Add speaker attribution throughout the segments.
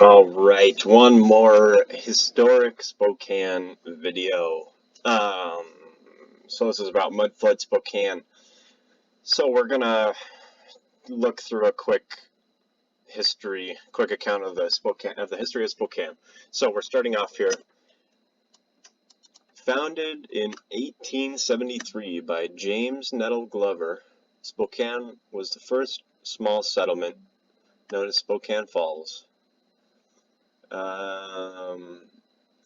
Speaker 1: All right, one more historic Spokane video. Um, so this is about mudflood Spokane. So we're gonna look through a quick account of the history of Spokane. So we're starting off here. Founded in 1873 by James Nettle Glover, Spokane was the first small settlement known as Spokane Falls.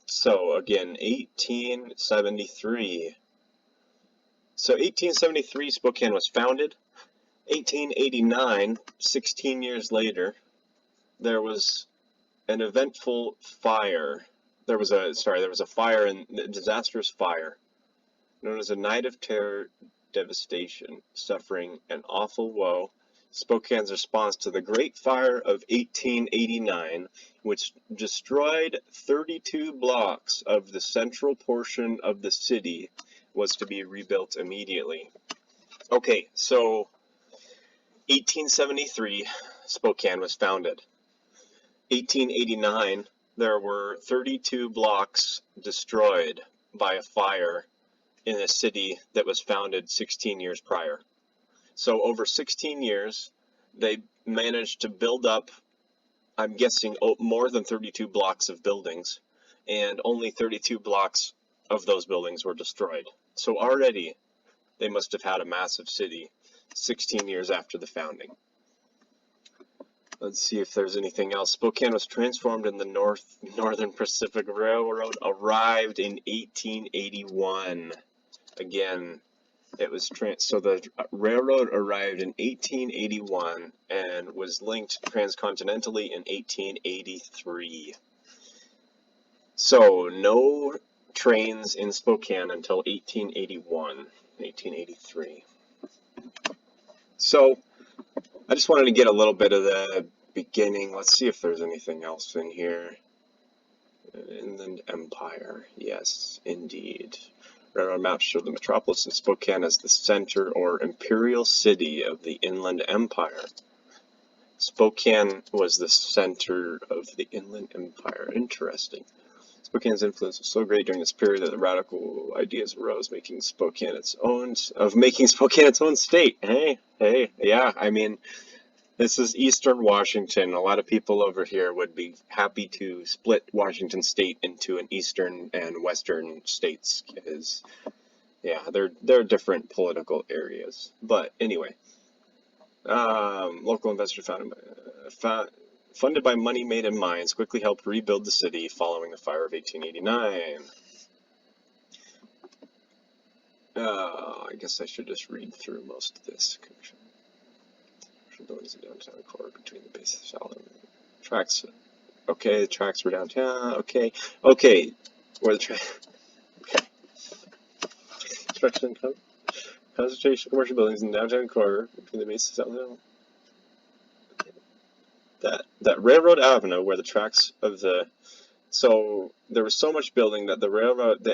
Speaker 1: So again, 1873. So 1873, Spokane was founded. 1889, 16 years later, there was an eventful fire. There was a disastrous fire, known as a night of terror, devastation, suffering, and awful woe. Spokane's response to the Great Fire of 1889, which destroyed 32 blocks of the central portion of the city, was to be rebuilt immediately. Okay, so 1873, Spokane was founded. 1889, there were 32 blocks destroyed by a fire in a city that was founded 16 years prior. So over 16 years, they managed to build up, I'm guessing, more than 32 blocks of buildings, and only 32 blocks of those buildings were destroyed. So already, they must have had a massive city 16 years after the founding. Let's see if there's anything else. Spokane was transformed in the Northern Pacific Railroad, arrived in 1881. Again, it was so the railroad arrived in 1881 and was linked transcontinentally in 1883. So no trains in Spokane until 1881, 1883. So I just wanted to get a little bit of the beginning. Let's see if there's anything else in here. Inland Empire, yes, indeed. Railroad maps show the metropolis of Spokane as the center or imperial city of the Inland Empire. Spokane was the center of the Inland Empire. Interesting. Spokane's influence was so great during this period that the radical ideas arose, making Spokane its own state. Hey, yeah, I mean, this is Eastern Washington. A lot of people over here would be happy to split Washington State into an Eastern and Western states, because, yeah, they're different political areas. But anyway, local investors funded by money made in mines, quickly helped rebuild the city following the fire of 1889. I guess I should just read through most of this. Buildings in downtown core between the base of solid tracks. Okay, the tracks were downtown. Okay, where the okay. Construction concentration of commercial buildings in downtown core between the base of solid. That Railroad Avenue where the tracks of the so there was so much building that the Railroad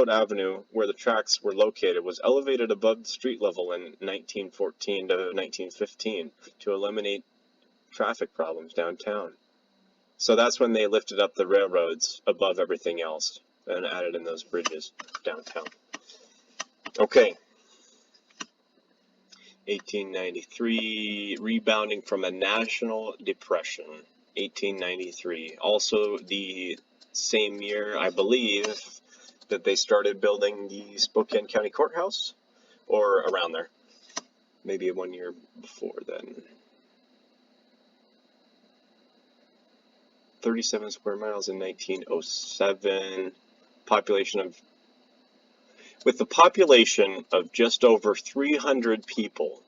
Speaker 1: Avenue where the tracks were located was elevated above the street level in 1914 to 1915 to eliminate traffic problems downtown. So that's when they lifted up the railroads above everything else and added in those bridges downtown. Okay. 1893, rebounding from a national depression. 1893. Also the same year, I believe, that they started building the Spokane County Courthouse, or around there. Maybe 1 year before then. 37 square miles in 1907. With the population of just over 300 people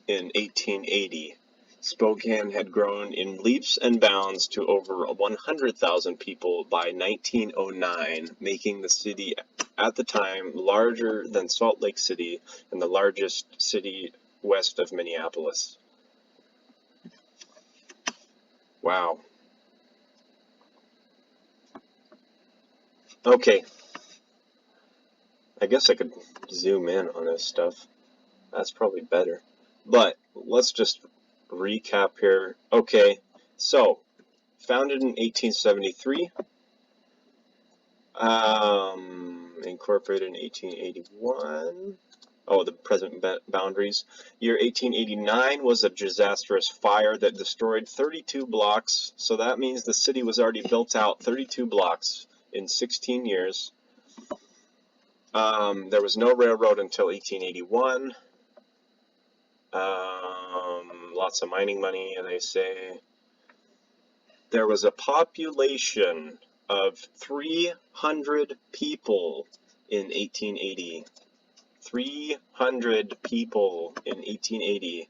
Speaker 1: in 1880, Spokane had grown in leaps and bounds to over 100,000 people by 1909, making the city at the time larger than Salt Lake City and the largest city west of Minneapolis. Wow. Okay. I guess I could zoom in on this stuff. That's probably better. But let's just recap here. Okay, so founded in 1873. Incorporated in 1881. Oh, the present boundaries. Year 1889 was a disastrous fire that destroyed 32 blocks. So that means the city was already built out 32 blocks in 16 years. There was no railroad until 1881. Lots of mining money, they say. There was a population of 300 people in 1880. 300 people in 1880.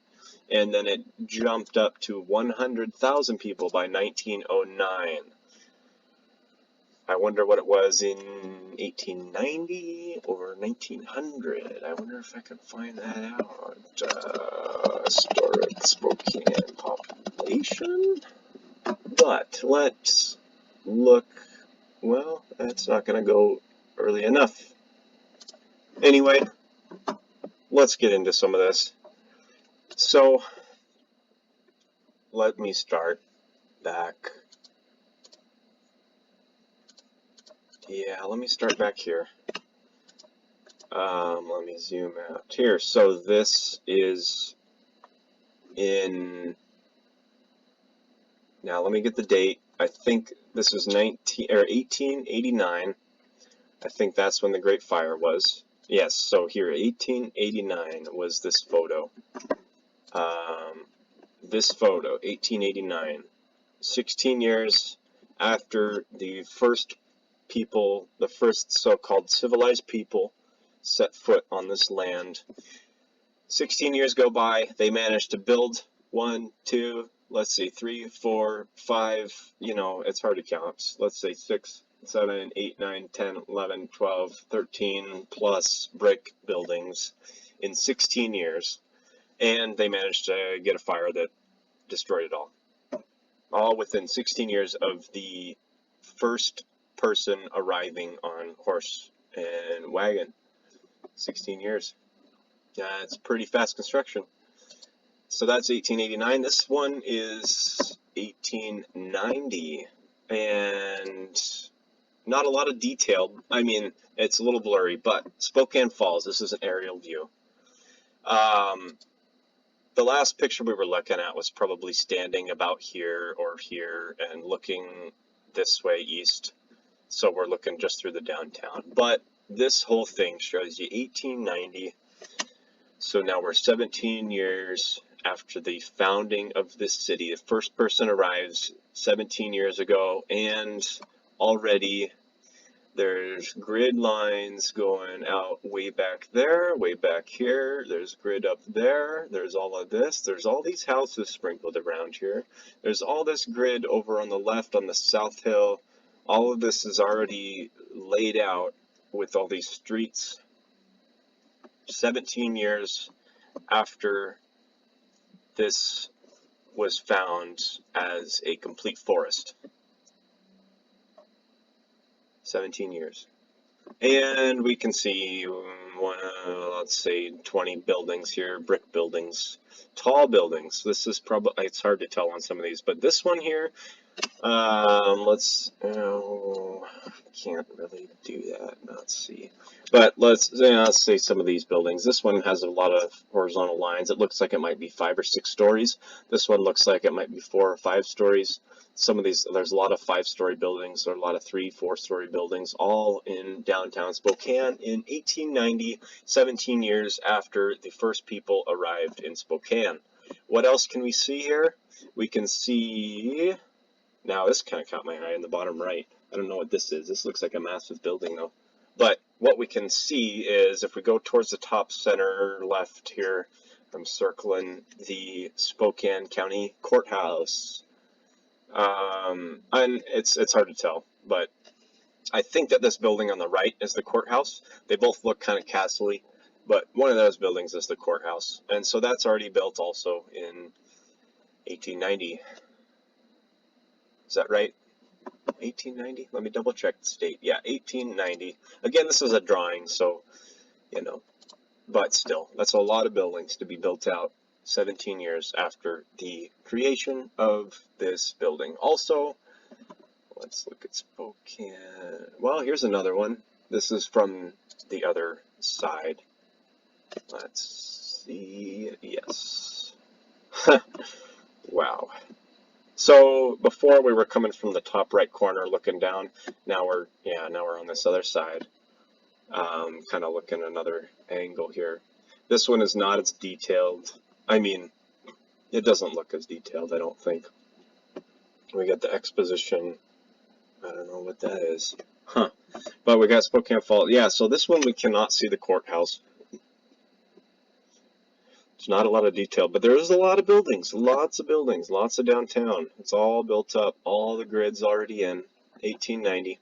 Speaker 1: And then it jumped up to 100,000 people by 1909. I wonder what it was in 1890 or 1900. I wonder if I can find that out. Historic Spokane population. But let's look. Well, that's not going to go early enough. Anyway, let's get into some of this. So, let me start back. Yeah, let me start back here. Let me zoom out here. So this is in, now let me get the date. I think this was 1889. I think that's when the Great Fire was. Yes, so here, 1889 was this photo. This photo, 1889. 16 years after the first people, the first so-called civilized people set foot on this land. 16 years go by, they managed to build 1, 2, let's see, 3, 4, 5, you know, it's hard to count. Let's say 6, 7, 8, 9, 10, 11, 12, 13 plus brick buildings in 16 years. And they managed to get a fire that destroyed it all within 16 years of the first person arriving on horse and wagon. 16 years. It's pretty fast construction. So that's 1889. This one is 1890. And not a lot of detail. I mean, it's a little blurry, but Spokane Falls, this is an aerial view. The last picture we were looking at was probably standing about here or here and looking this way east. So we're looking just through the downtown. But this whole thing shows you 1890. So now we're 17 years after the founding of this city. The first person arrives 17 years ago, and already there's grid lines going out way back there, way back here. There's grid up there. There's all of this. There's all these houses sprinkled around here. There's all this grid over on the left on the South Hill. All of this is already laid out with all these streets. 17 years after this was found as a complete forest. 17 years. And we can see, let's say 20 buildings here, brick buildings, tall buildings. This is probably, it's hard to tell on some of these, but this one here, can't really do that. Let's see. But let's say some of these buildings. This one has a lot of horizontal lines. It looks like it might be 5 or 6 stories. This one looks like it might be 4 or 5 stories. Some of these, there's a lot of 5-story buildings. There are a lot of 3, 4-story buildings, all in downtown Spokane in 1890, 17 years after the first people arrived in Spokane. What else can we see here? We can see, now this kind of caught my eye in the bottom right. I don't know what this is. This looks like a massive building though. But what we can see is if we go towards the top center left here, I'm circling the Spokane County Courthouse. And it's hard to tell, but I think that this building on the right is the courthouse. They both look kind of castle-y, but one of those buildings is the courthouse. And so that's already built also in 1890. Is that right? 1890? Let me double check the date. Yeah, 1890. Again, this is a drawing, so, you know, but still, that's a lot of buildings to be built out 17 years after the creation of this building. Also, Let's look at Spokane. Well, here's another one. This is from the other side. Let's see. Yes. Wow. So before we were coming from the top right corner looking down. Now we're on this other side. Kind of looking another angle here. This one is not as detailed. I mean, it doesn't look as detailed, I don't think. We got the exposition. I don't know what that is. Huh. But we got Spokane Falls. Yeah, so this one we cannot see the courthouse. It's not a lot of detail, but there is a lot of buildings, lots of downtown. It's all built up, all the grids already in, 1890.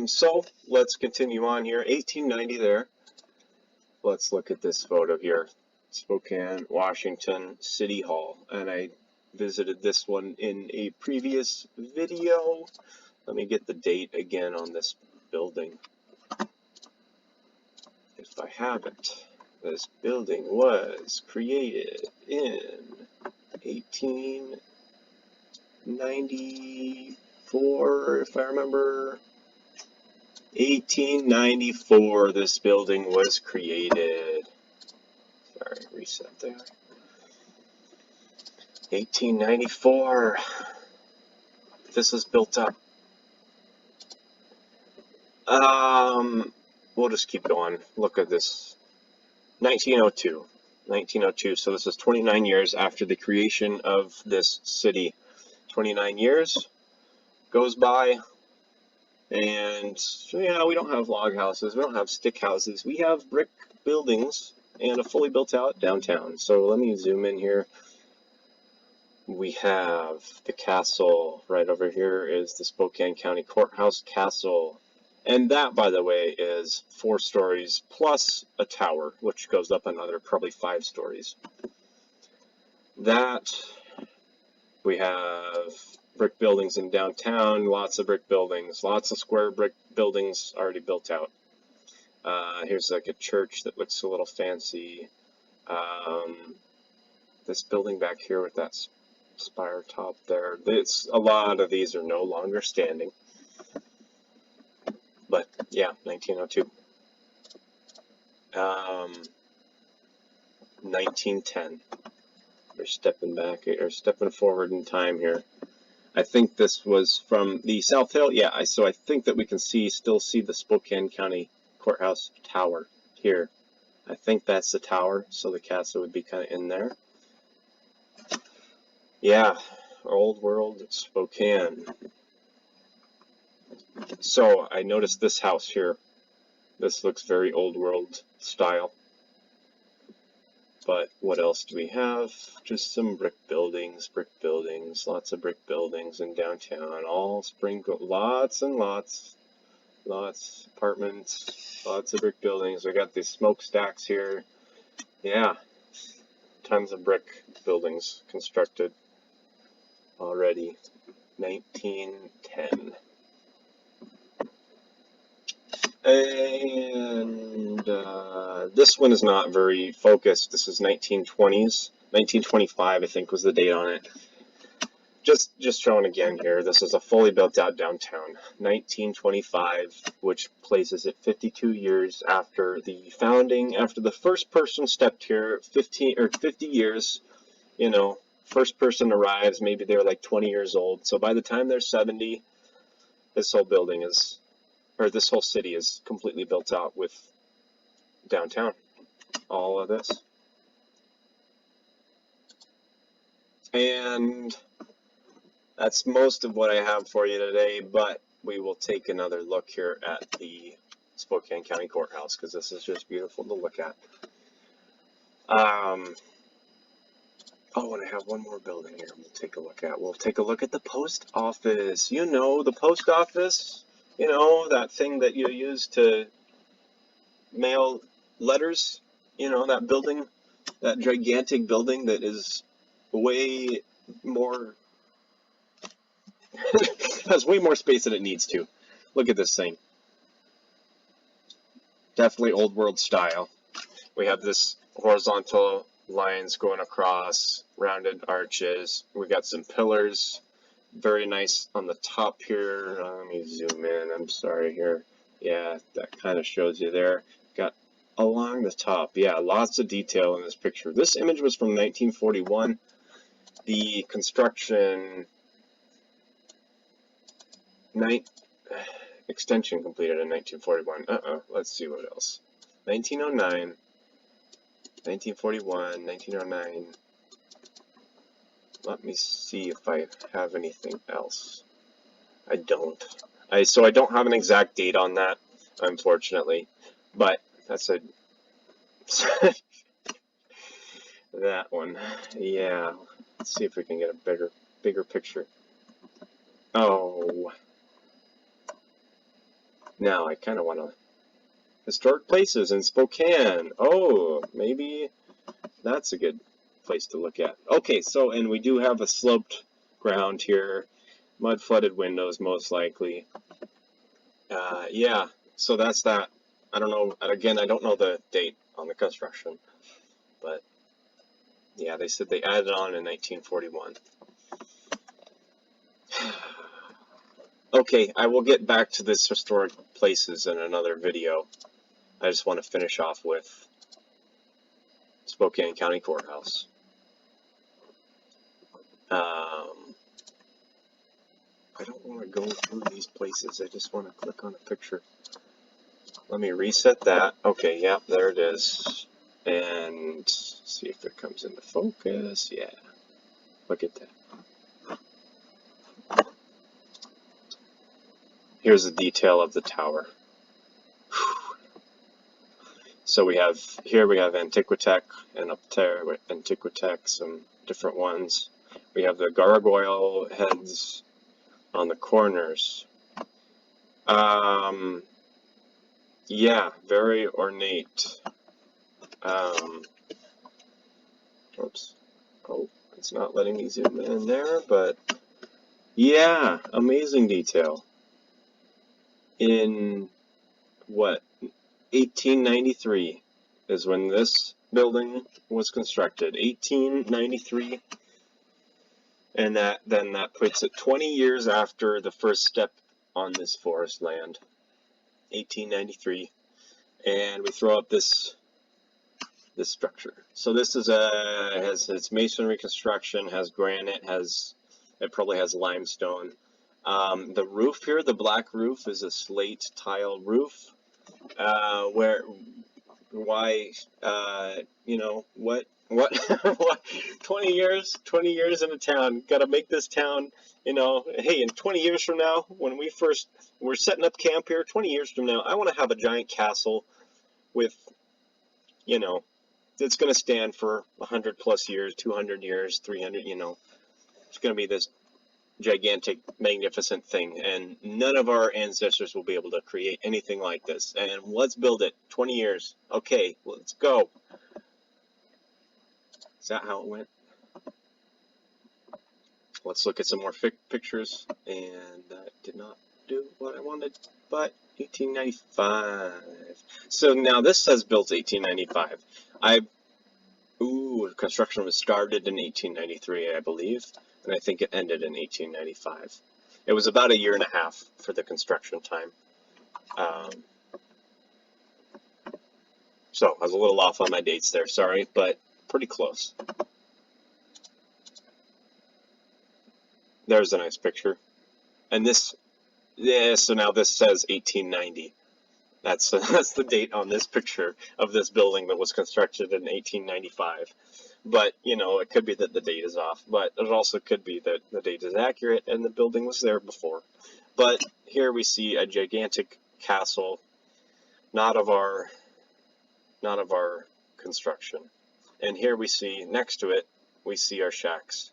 Speaker 1: So let's continue on here, 1890 there. Let's look at this photo here, Spokane, Washington City Hall, and I visited this one in a previous video. Let me get the date again on this building. If I haven't, this building was created in 1894, if I remember. 1894, this building was created. Sorry, reset there. 1894. This is built up. We'll just keep going. Look at this. 1902. 1902. So this is 29 years after the creation of this city. 29 years goes by, and yeah, we don't have log houses. We don't have stick houses. We have brick buildings and a fully built out downtown. So let me zoom in here. We have the castle. Right over here is the Spokane County Courthouse Castle. And that, by the way, is 4 stories plus a tower, which goes up another probably 5 stories. That, we have brick buildings in downtown, lots of brick buildings, lots of square brick buildings already built out. Here's like a church that looks a little fancy. This building back here with that spire top there, a lot of these are no longer standing. But yeah, 1902. 1910. We're stepping back, or stepping forward in time here. I think this was from the South Hill. Yeah, so I think that we can still see the Spokane County Courthouse Tower here. I think that's the tower, so the castle would be kind of in there. Yeah, Old World Spokane. So I noticed this house here. This looks very old world style. But what else do we have? Just some brick buildings, lots of brick buildings in downtown, all sprinkled, lots and lots apartments, lots of brick buildings. We got these smokestacks here. Yeah, tons of brick buildings constructed already. 1910. And this one is not very focused. This is 1920s. 1925, I think, was the date on it. Just shown again here. This is a fully built out downtown. 1925, which places it 52 years after the founding, after the first person stepped here. 50 years, you know, first person arrives, maybe they're like 20 years old. So by the time they're 70, this whole building is, or this whole city is completely built out with downtown. All of this. And that's most of what I have for you today, but we will take another look here at the Spokane County Courthouse, because this is just beautiful to look at. Oh, and I have one more building here we'll take a look at. We'll take a look at the post office. You know, the post office, you know, that thing that you use to mail letters, you know, that building, that gigantic building that is way more, has way more space than it needs to. Look at this thing. Definitely old world style. We have this horizontal lines going across, rounded arches. We got some pillars, very nice on the top here. Let me zoom in, I'm sorry here. Yeah, that kind of shows you there. Got along the top, yeah, lots of detail in this picture. This image was from 1941. The construction extension completed in 1941. Let's see what else. 1909, 1941, 1909. Let me see if I have anything else. I don't. So I don't have an exact date on that, unfortunately. But that's a that one. Yeah. Let's see if we can get a bigger picture. Oh. Now I kind of want to historic places in Spokane. Oh, maybe that's a good place to look at. Okay, so, and we do have a sloped ground here, mud flooded windows most likely. Yeah, so that's that. I don't know, again, I don't know the date on the construction, but yeah, they said they added on in 1941. Okay, I will get back to this historic places in another video. I just want to finish off with Spokane County Courthouse. I don't want to go through these places. I just want to click on a picture. Let me reset that. Okay, yeah, there it is. And see if it comes into focus. Yeah, look at that. Here's the detail of the tower. So we have Antiquitech, and up there with Antiquitech, some different ones. We have the gargoyle heads on the corners. Yeah, very ornate. Oops. Oh, it's not letting me zoom in there, but yeah, amazing detail. In what, 1893 is when this building was constructed. 1893. And then that puts it 20 years after the first step on this forest land. 1893. And we throw up this structure. So this is has its masonry construction, has granite, it probably has limestone. The roof here, the black roof, is a slate tile roof. Why, you know, what, what 20 years in a town, got to make this town, you know, hey, in 20 years from now, when we're setting up camp here, 20 years from now, I want to have a giant castle with, you know, it's going to stand for 100 plus years, 200 years, 300, you know, it's going to be this gigantic, magnificent thing, and none of our ancestors will be able to create anything like this. And let's build it. 20 years. Okay, let's go. Is that how it went? Let's look at some more pictures. And that did not do what I wanted, but 1895. So now this says built 1895. Construction was started in 1893, I believe, and I think it ended in 1895. It was about a year and a half for the construction time. So I was a little off on my dates there, sorry, but pretty close. There's a nice picture. And this, yeah, so now this says 1890. That's the date on this picture of this building that was constructed in 1895. But, you know, it could be that the date is off, but it also could be that the date is accurate and the building was there before. But here we see a gigantic castle, not of our construction. And here we see, next to it, we see our shacks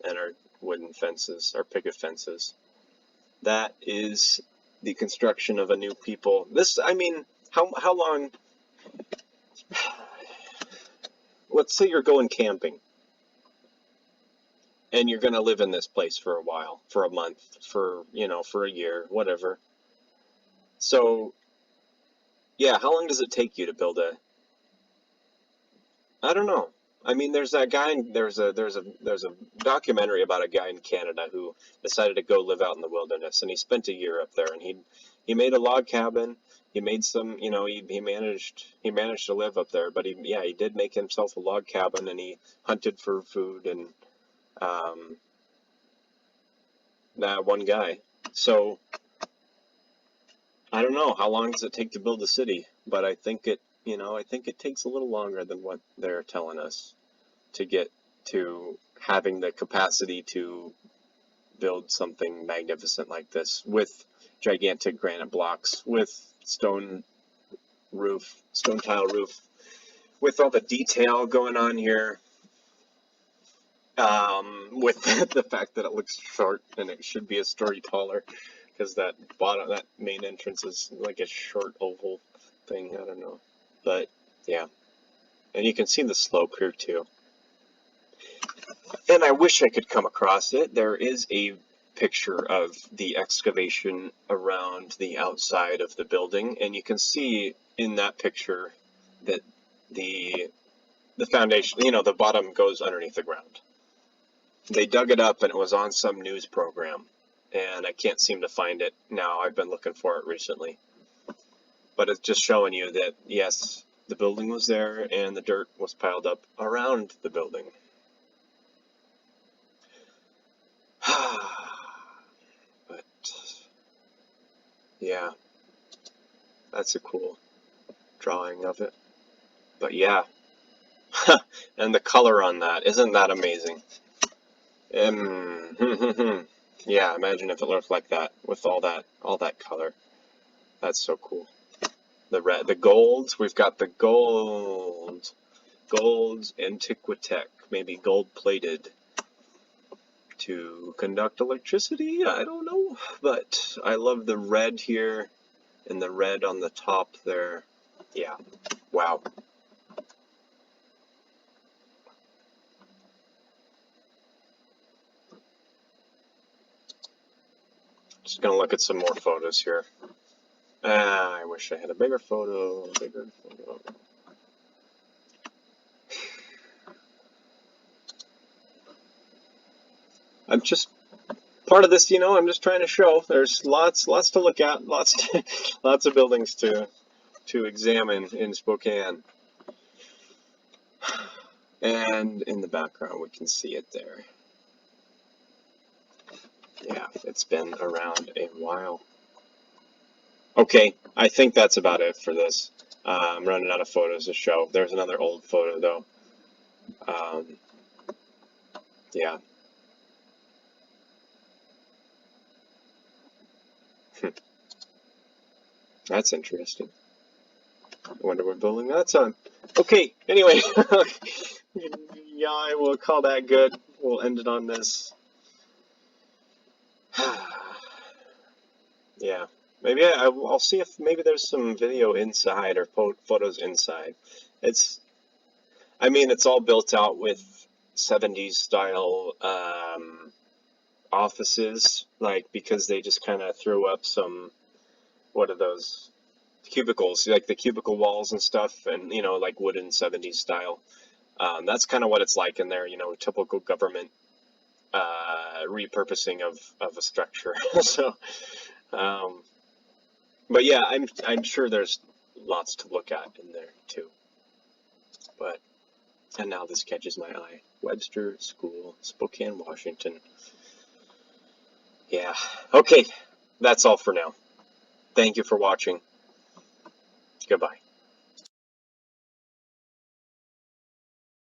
Speaker 1: and our wooden fences, our picket fences. That is the construction of a new people. This, I mean, how long, let's say you're going camping and you're going to live in this place for a while, for a month, for, you know, for a year, whatever. So, yeah, how long does it take you to build I don't know, I mean, there's that guy. There's a documentary about a guy in Canada who decided to go live out in the wilderness, and he spent a year up there, and he made a log cabin. He made some, he managed to live up there, but he did make himself a log cabin, and he hunted for food, and um, that one guy. So I don't know how long does it take to build a city, but I think it takes a little longer than what they're telling us to get to having the capacity to build something magnificent like this with gigantic granite blocks, with stone tile roof, with all the detail going on here, with the fact that it looks short and it should be a story taller because that main entrance is like a short oval thing. I don't know, but yeah, and you can see the slope here too. And I wish I could come across it. There is a picture of the excavation around the outside of the building, and you can see in that picture that the foundation, the bottom goes underneath the ground. They dug it up and it was on some news program, and I can't seem to find it now. I've been looking for it recently. But it's just showing you that, yes, the building was there and the dirt was piled up around the building. But yeah, that's a cool drawing of it. But yeah, and the color on that, isn't that amazing? Yeah, imagine if it looked like that with all that color. That's so cool. The red, the golds, we've got the golds Antiquitech, maybe gold plated to conduct electricity. I don't know, but I love the red here and the red on the top there. Yeah, wow. Just gonna look at some more photos here. I wish I had a bigger photo. I'm just part of this, I'm just trying to show. There's lots to look at, lots of buildings to examine in Spokane. And in the background, we can see it there. Yeah, it's been around a while. Okay, I think that's about it for this. I'm running out of photos to show. There's another old photo, though. Yeah. That's interesting. I wonder what building that's on. Okay, anyway. Yeah, I will call that good. We'll end it on this. Yeah. Maybe I'll see if maybe there's some video inside or photos inside. It's all built out with 70s style offices, like, because they just kind of threw up some, what are those, cubicles, like the cubicle walls and stuff, and, like wooden 70s style. That's kind of what it's like in there, typical government repurposing of a structure. So, but yeah, I'm sure there's lots to look at in there too. But, and now this catches my eye. Webster School, Spokane, Washington. Yeah. Okay, that's all for now. Thank you for watching. Goodbye.